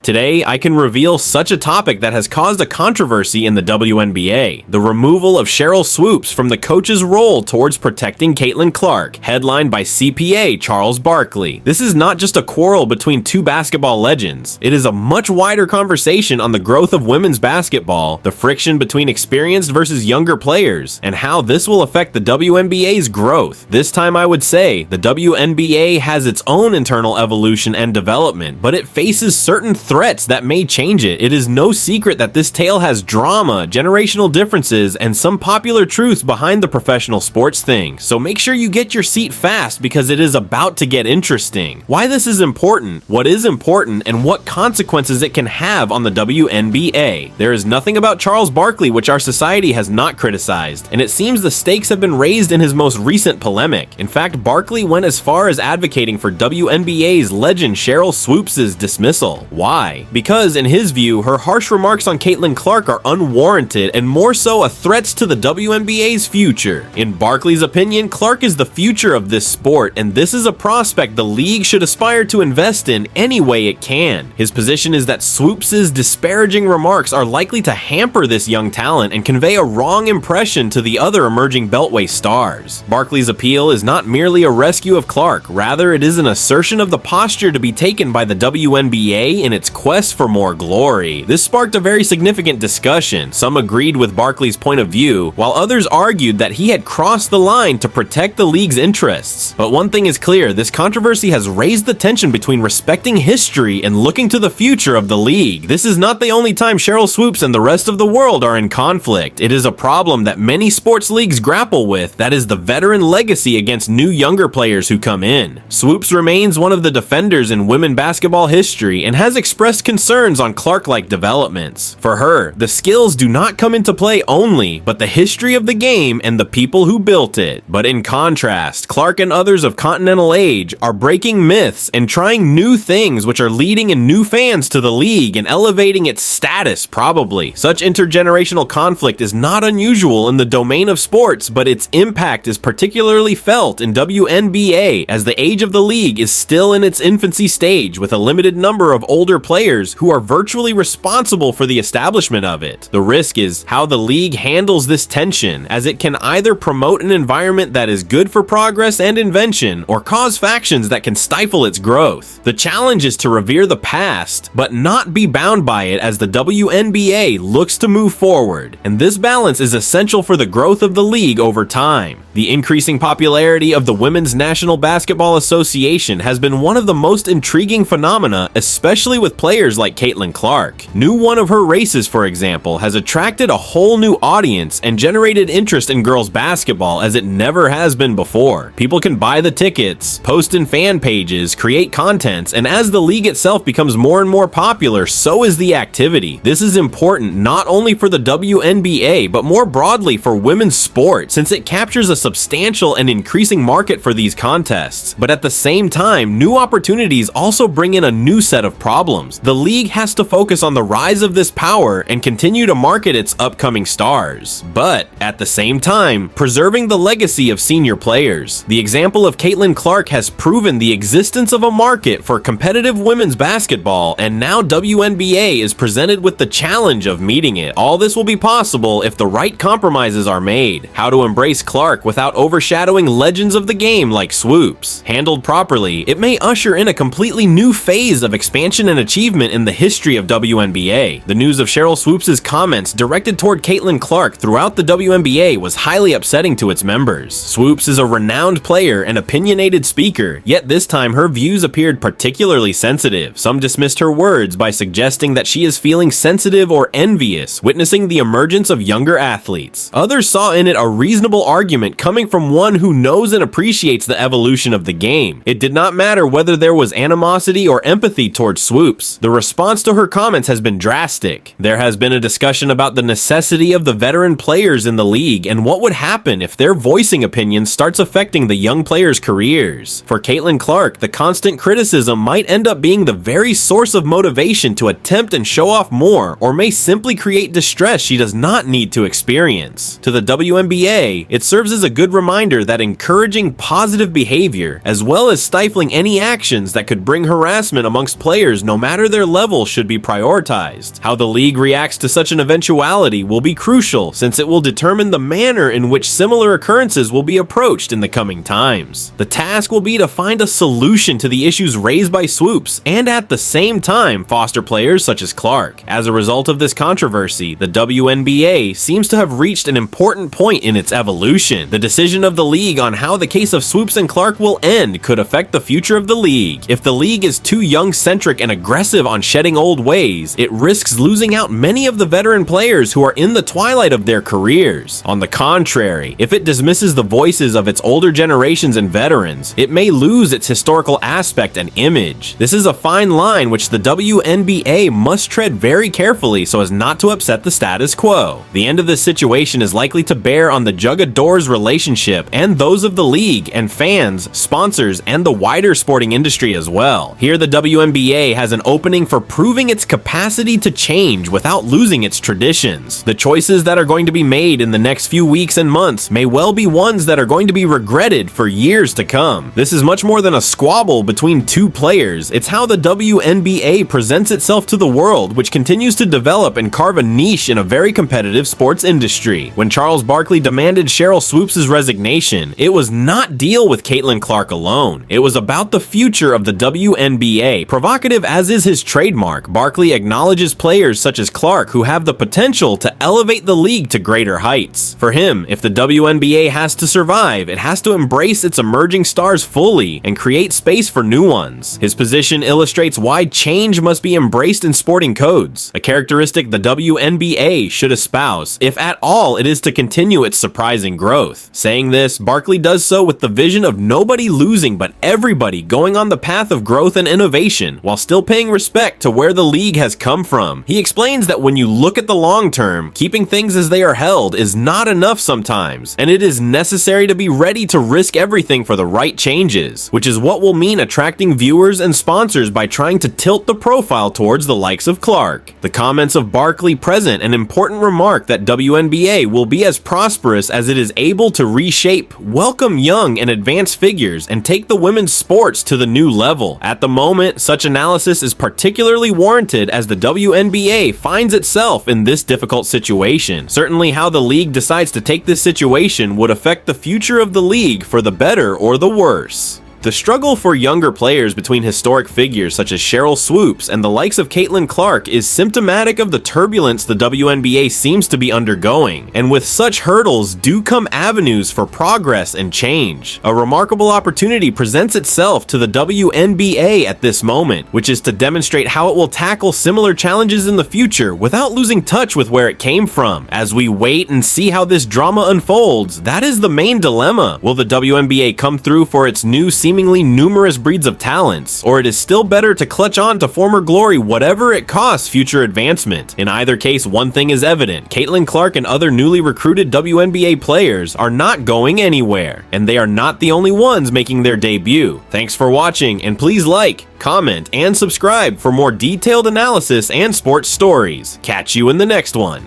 Today, I can reveal such a topic that has caused a controversy in the WNBA, the removal of Sheryl Swoops from the coach's role towards protecting Caitlin Clark, headlined by CPA Charles Barkley. This is not just a quarrel between two basketball legends. It is a much wider conversation on the growth of women's basketball, the friction between experienced versus younger players, and how this will affect the WNBA's growth. This time I would say, the WNBA has its own internal evolution and development, but it faces certain threats that may change it. It is no secret that this tale has drama, generational differences, and some popular truths behind the professional sports thing, so make sure you get your seat fast because it is about to get interesting. Why this is important, what is important, and what consequences it can have on the WNBA. There is nothing about Charles Barkley which our society has not criticized, and it seems the stakes have been raised in his most recent polemic. In fact, Barkley went as far as advocating for WNBA's legend Sheryl Swoops' dismissal. Why? Because, in his view, her harsh remarks on Caitlin Clark are unwarranted and more so a threat to the WNBA's future. In Barkley's opinion, Clark is the future of this sport, and this is a prospect the league should aspire to invest in any way it can. His position is that Swoops' disparaging remarks are likely to hamper this young talent and convey a wrong impression to the other emerging Beltway stars. Barkley's appeal is not merely a rescue of Clark, rather it is an assertion of the posture to be taken by the WNBA in its quest for more glory. This sparked a very significant discussion. Some agreed with Barkley's point of view, while others argued that he had crossed the line to protect the league's interests. But one thing is clear, this controversy has raised the tension between respecting history and looking to the future of the league. This is not the only time Sheryl Swoops and the rest of the world are in conflict. It is a problem that many sports leagues grapple with, that is the veteran legacy against new younger players who come in. Swoops remains one of the defenders in women basketball history and has expressed concerns on Clark-like developments. For her, the skills do not come into play only, but the history of the game and the people who built it. But in contrast, Clark and others of continental age are breaking myths and trying new things which are leading in new fans to the league and elevating its status probably. Such intergenerational conflict is not unusual in the domain of sports, but its impact is particularly felt in WNBA as the age of the league is still in its infancy stage with a limited number of older players who are virtually responsible for the establishment of it. The risk is how the league handles this tension, as it can either promote an environment that is good for progress and invention or cause factions that can stifle its growth. The challenge is to revere the past, but not be bound by it as the WNBA looks to move forward, and this balance is essential for the growth of the league over time. The increasing popularity of the Women's National Basketball Association has been one of the most intriguing phenomena, especially with players like Caitlin Clark. New one of her races, for example, has attracted a whole new audience and generated interest in girls basketball as it never has been before. People can buy the tickets, post in fan pages, create contents, and as the league itself becomes more and more popular, so is the activity. This is important not only for the WNBA, but more broadly for women's sport, since it captures a substantial and increasing market for these contests. But at the same time, new opportunities also bring in a new set of problems. The league has to focus on the rise of this power and continue to market its upcoming stars, but at the same time, preserving the legacy of senior players. The example of Caitlin Clark has proven the existence of a market for competitive women's basketball, and now WNBA is presented with the challenge of meeting it. All this will be possible if the right compromises are made. How to embrace Clark without overshadowing legends of the game like Swoops. Handled properly, it may usher in a completely new phase of expansion and achievement in the history of WNBA. The news of Sheryl Swoops' comments directed toward Caitlin Clark throughout the WNBA was highly upsetting to its members. Swoops is a renowned player and opinionated speaker, yet this time her views appeared particularly sensitive. Some dismissed her words by suggesting that she is feeling sensitive or envious, witnessing the emergence of younger athletes. Others saw in it a reasonable argument coming from one who knows and appreciates the evolution of the game. It did not matter whether there was animosity or empathy towards Swoops. The response to her comments has been drastic. There has been a discussion about the necessity of the veteran players in the league and what would happen if their voicing opinions starts affecting the young players' careers. For Caitlin Clark, the constant criticism might end up being the very source of motivation to attempt and show off more, or may simply create distress she does not need to experience. To the WNBA, it serves as a a good reminder that encouraging positive behavior, as well as stifling any actions that could bring harassment amongst players no matter their level, should be prioritized. How the league reacts to such an eventuality will be crucial, since it will determine the manner in which similar occurrences will be approached in the coming times. The task will be to find a solution to the issues raised by Swoops, and at the same time foster players such as Clark. As a result of this controversy, the WNBA seems to have reached an important point in its evolution. The decision of the league on how the case of Swoops and Clark will end could affect the future of the league. If the league is too young-centric and aggressive on shedding old ways, it risks losing out many of the veteran players who are in the twilight of their careers. On the contrary, if it dismisses the voices of its older generations and veterans, it may lose its historical aspect and image. This is a fine line which the WNBA must tread very carefully so as not to upset the status quo. The end of this situation is likely to bear on the Jugadores relationship and those of the league and fans, sponsors, and the wider sporting industry as well. Here the WNBA has an opening for proving its capacity to change without losing its traditions. The choices that are going to be made in the next few weeks and months may well be ones that are going to be regretted for years to come. This is much more than a squabble between two players. It's how the WNBA presents itself to the world, which continues to develop and carve a niche in a very competitive sports industry. When Charles Barkley demanded Sheryl Swoops' resignation, it was not deal with Caitlin Clark alone. It was about the future of the WNBA. Provocative as is his trademark, Barkley acknowledges players such as Clark who have the potential to elevate the league to greater heights. For him, if the WNBA has to survive, it has to embrace its emerging stars fully and create space for new ones. His position illustrates why change must be embraced in sporting codes, a characteristic the WNBA should espouse, if at all it is to continue its surprising growth. Saying this, Barkley does so with the vision of nobody losing but everybody going on the path of growth and innovation, while still paying respect to where the league has come from. He explains that when you look at the long term, keeping things as they are held is not enough sometimes, and it is necessary to be ready to risk everything for the right changes, which is what will mean attracting viewers and sponsors by trying to tilt the profile towards the likes of Clark. The comments of Barkley present an important remark that WNBA will be as prosperous as it is able to reshape, welcome young and advanced figures, and take the women's sports to the new level. At the moment, such analysis is particularly warranted as the WNBA finds itself in this difficult situation. Certainly how the league decides to take this situation would affect the future of the league for the better or the worse. The struggle for younger players between historic figures such as Sheryl Swoops and the likes of Caitlin Clark is symptomatic of the turbulence the WNBA seems to be undergoing, and with such hurdles do come avenues for progress and change. A remarkable opportunity presents itself to the WNBA at this moment, which is to demonstrate how it will tackle similar challenges in the future without losing touch with where it came from. As we wait and see how this drama unfolds, that is the main dilemma. Will the WNBA come through for its new seemingly numerous breeds of talents, or it is still better to clutch on to former glory whatever it costs future advancement? In either case, one thing is evident: Caitlin Clark and other newly recruited WNBA players are not going anywhere, and they are not the only ones making their debut. Thanks for watching, and please like, comment, and subscribe for more detailed analysis and sports stories. Catch you in the next one.